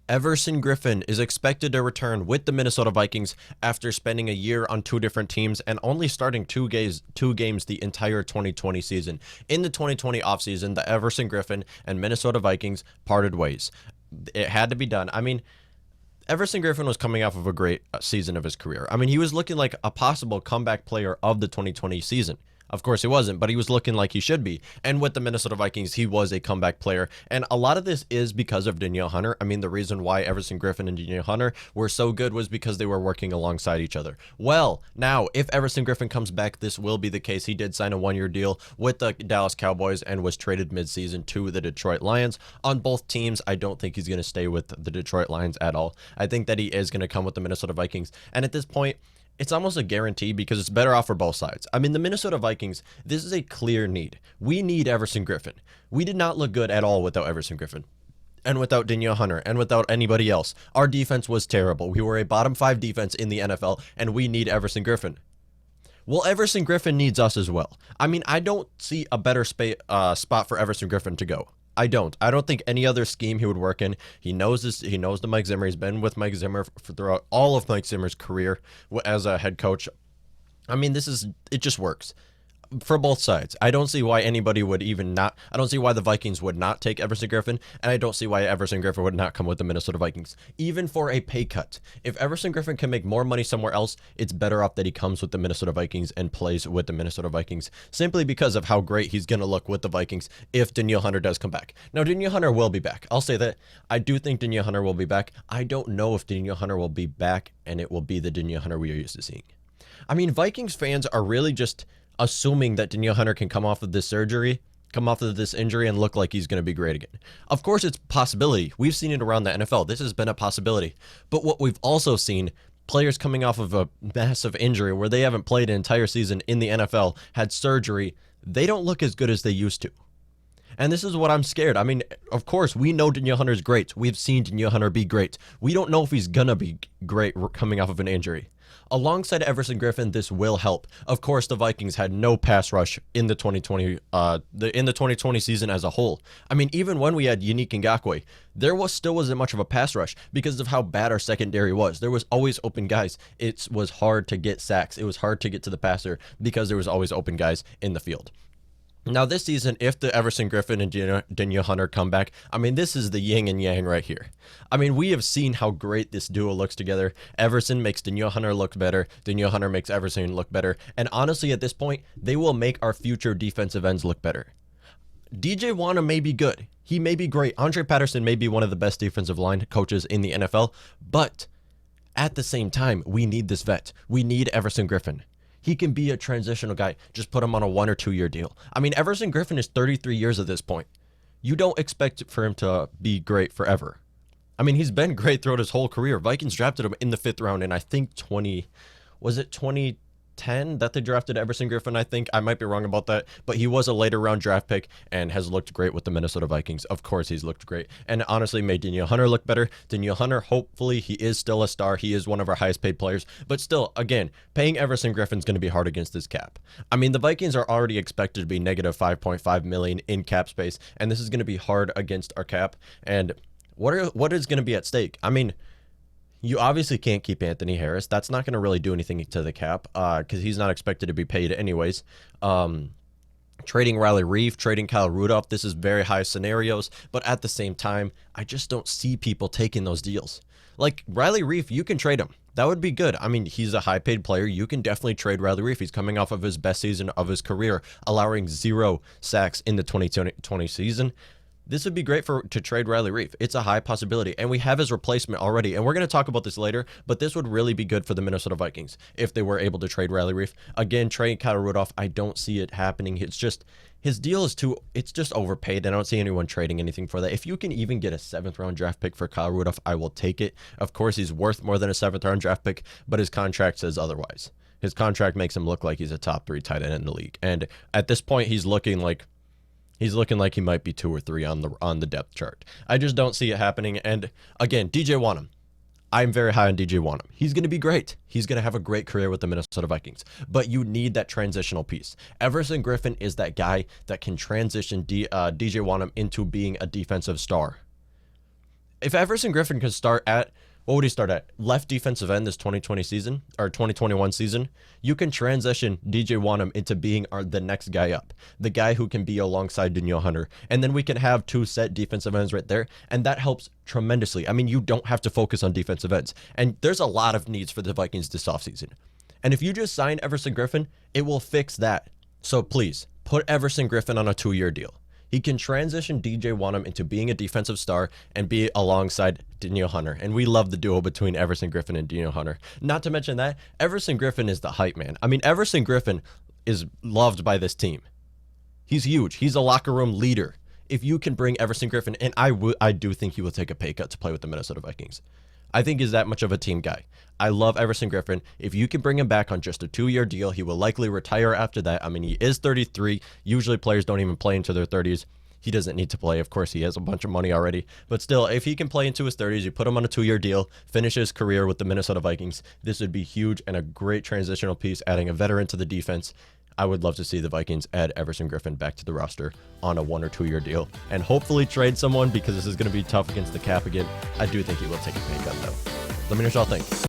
Everson Griffen is expected to return with the Minnesota Vikings after spending a year on two different teams and only starting two games the entire 2020 season. In the 2020 offseason, the Everson Griffen and Minnesota Vikings parted ways. It had to be done. I mean, Everson Griffen was coming off of a great season of his career. I mean, he was looking like a possible comeback player of the 2020 season. Of course, he wasn't, but he was looking like he should be. And with the Minnesota Vikings, he was a comeback player. And a lot of this is because of Danielle Hunter. I mean, the reason why Everson Griffen and Danielle Hunter were so good was because they were working alongside each other. Well, now, if Everson Griffen comes back, this will be the case. He did sign a one-year deal with the Dallas Cowboys and was traded midseason to the Detroit Lions. On both teams, I don't think he's going to stay with the Detroit Lions at all. I think that he is going to come with the Minnesota Vikings. And at this point, it's almost a guarantee because it's better off for both sides. I mean, the Minnesota Vikings, this is a clear need. We need Everson Griffen. We did not look good at all without Everson Griffen and without Danielle Hunter and without anybody else. Our defense was terrible. We were a bottom 5 defense in the NFL, and we need Everson Griffen. Well, Everson Griffen needs us as well. I mean, I don't see a better spot for Everson Griffen to go. I don't think any other scheme he would work in. He knows this. He knows the Mike Zimmer. He's been with Mike Zimmer throughout all of Mike Zimmer's career as a head coach. I mean, it just works for both sides. I don't see why anybody would I don't see why the Vikings would not take Everson Griffen, and I don't see why Everson Griffen would not come with the Minnesota Vikings, even for a pay cut. If Everson Griffen can make more money somewhere else, it's better off that he comes with the Minnesota Vikings and plays with the Minnesota Vikings, simply because of how great he's going to look with the Vikings if Danielle Hunter does come back. Now, Danielle Hunter will be back. I'll say that. I do think Danielle Hunter will be back. I don't know if Danielle Hunter will be back and it will be the Danielle Hunter we are used to seeing. I mean, Vikings fans are really just assuming that Danielle Hunter can come off of this injury and look like he's going to be great again. Of course, it's a possibility. We've seen it around the NFL. This has been a possibility. But what we've also seen, players coming off of a massive injury where they haven't played an entire season in the NFL, had surgery, they don't look as good as they used to. And this is what I'm scared. I mean, of course, we know Danielle Hunter's great. We've seen Danielle Hunter be great. We don't know if he's going to be great coming off of an injury. Alongside Everson Griffen, this will help. Of course, the Vikings had no pass rush in the 2020 season as a whole. I mean, even when we had Yannick Ngakoue, there wasn't much of a pass rush because of how bad our secondary was. There was always open guys. It was hard to get sacks. It was hard to get to the passer because there was always open guys in the field. Now, this season, if the Everson Griffen and Danielle Hunter come back, I mean, this is the yin and yang right here. I mean, we have seen how great this duo looks together. Everson makes Danielle Hunter look better. Danielle Hunter makes Everson look better. And honestly, at this point, they will make our future defensive ends look better. DJ Wonnum may be good. He may be great. Andre Patterson may be one of the best defensive line coaches in the NFL. But at the same time, we need this vet. We need Everson Griffen. He can be a transitional guy. Just put him on a 1 or 2 year deal. I mean, Everson Griffen is 33 years at this point. You don't expect for him to be great forever. I mean, he's been great throughout his whole career. Vikings drafted him in the 5th round, and I think 2010 that they drafted Everson Griffen, I think. I might be wrong about that, but he was a later round draft pick and has looked great with the Minnesota Vikings. Of course, he's looked great and honestly made Danielle Hunter look better. Danielle Hunter, hopefully, he is still a star. He is one of our highest paid players, but still, again, paying Everson Griffen is going to be hard against this cap. I mean, the Vikings are already expected to be negative $5.5 million in cap space, and this is going to be hard against our cap. And what is going to be at stake? I mean, you obviously can't keep Anthony Harris. That's not going to really do anything to the cap because he's not expected to be paid anyways. Trading Riley Reef, trading Kyle Rudolph, this is very high scenarios. But at the same time, I just don't see people taking those deals. Like Riley Reef, you can trade him. That would be good. I mean, he's a high-paid player. You can definitely trade Riley Reef. He's coming off of his best season of his career, allowing 0 sacks in the 2020 season. This would be great to trade Riley Reef. It's a high possibility, and we have his replacement already, and we're going to talk about this later, but this would really be good for the Minnesota Vikings if they were able to trade Riley Reef. Again, trading Kyle Rudolph, I don't see it happening. It's just, his deal is it's just overpaid, and I don't see anyone trading anything for that. If you can even get a 7th-round draft pick for Kyle Rudolph, I will take it. Of course, he's worth more than a 7th-round draft pick, but his contract says otherwise. His contract makes him look like he's a top 3 tight end in the league, and at this point, he's looking like he might be 2 or 3 on the depth chart. I just don't see it happening. And again, DJ Wonnum. I'm very high on DJ Wonnum. He's going to be great. He's going to have a great career with the Minnesota Vikings. But you need that transitional piece. Everson Griffen is that guy that can transition DJ Wonnum into being a defensive star. If Everson Griffen could start at, what would he start at? Left defensive end this 2020 season or 2021 season. You can transition DJ Wanham into being the next guy up, the guy who can be alongside Danielle Hunter. And then we can have 2 set defensive ends right there. And that helps tremendously. I mean, you don't have to focus on defensive ends. And there's a lot of needs for the Vikings this offseason. And if you just sign Everson Griffen, it will fix that. So please, put Everson Griffen on a 2-year deal. He can transition DJ Wanham into being a defensive star and be alongside Danielle Hunter. And we love the duo between Everson Griffen and Danielle Hunter. Not to mention that, Everson Griffen is the hype man. I mean, Everson Griffen is loved by this team. He's huge. He's a locker room leader. If you can bring Everson Griffen, and I do think he will take a pay cut to play with the Minnesota Vikings. I think he's that much of a team guy. I love Everson Griffen. If you can bring him back on just a 2-year deal, he will likely retire after that. I mean, he is 33. Usually players don't even play into their 30s. He doesn't need to play. Of course, he has a bunch of money already. But still, if he can play into his 30s, you put him on a 2-year deal, finish his career with the Minnesota Vikings, this would be huge and a great transitional piece, adding a veteran to the defense. I would love to see the Vikings add Everson Griffen back to the roster on a 1 or 2-year deal and hopefully trade someone because this is going to be tough against the cap again. I do think he will take a pay cut, though. Let me know what y'all think.